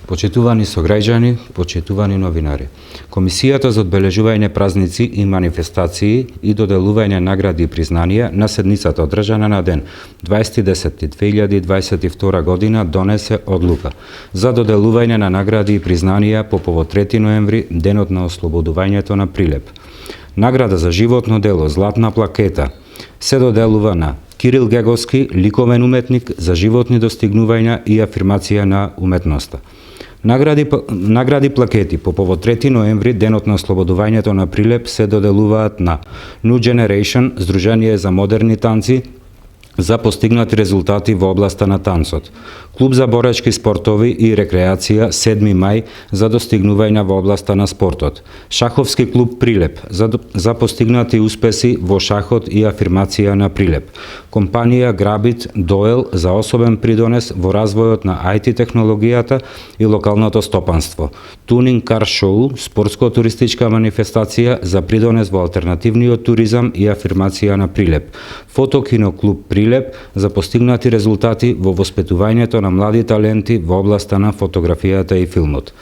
Почитувани сограѓани, почитувани новинари. Комисијата за одбележување празници и манифестации и доделување награди и признанија на седницата одржана на ден 20.10.2022 година донесе одлука за доделување на награди и признанија по повод 3 ноември, денот на ослободувањето на Прилеп. Награда за животно дело Златна плакета се доделува на Кирил Геговски, ликовен уметник за животни достигнувања и афирмација на уметноста. Награди плакети по повод 3 ноември, денот на ослободувањето на Прилеп, се доделуваат на New Generation, Здружение за модерни танци, за постигнати резултати во областа на танцот. Клуб за боречки спортови и рекреација 7 мај за достигнувања во областа на спортот. Шаховски клуб Прилеп за постигнати успеси во шахот и афирмација на Прилеп. Компанија Грабит Доел за особен придонес во развојот на IT технологијата и локалното стопанство. Тунинг Кар Шоу, спортско-туристичка манифестација за придонес во алтернативниот туризам и афирмација на Прилеп. Фотокино клуб Прилеп за постигнати резултати во воспитувањето на млади таленти во областа на фотографијата и филмот.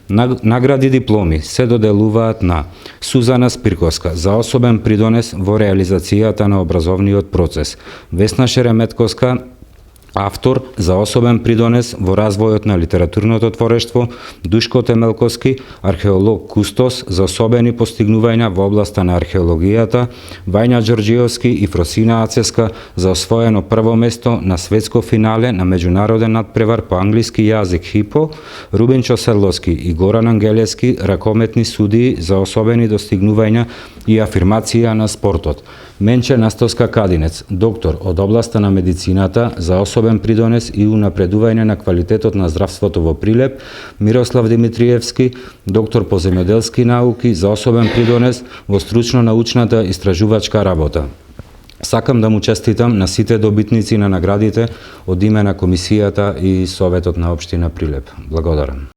Награди дипломи се доделуваат на Сузана Спирковска за особен придонес во реализацијата на образовниот процес, Весна Шереметковска, автор за особен придонес во развојот на литературното творештво, Душко Темелковски, археолог кустос за особени постигнувања во областа на археологијата, Вајна Ѓорѓиевски и Фросина Ацеска за освоено прво место на светско финале на меѓународен надпревар по англиски јазик ХИПО, Рубинчо Седловски и Горан Ангелевски, ракометни судии за особени достигнувања и афирмација на спортот. Менче Настовска Кадинец, доктор од областа на медицината за особен придонес и унапредување на квалитетот на здравството во Прилеп, Мирослав Димитриевски, доктор по земјоделски науки за особен придонес во стручно-научната истражувачка работа. Сакам да му честитам на сите добитници на наградите од име на Комисијата и Советот на општина Прилеп. Благодарам.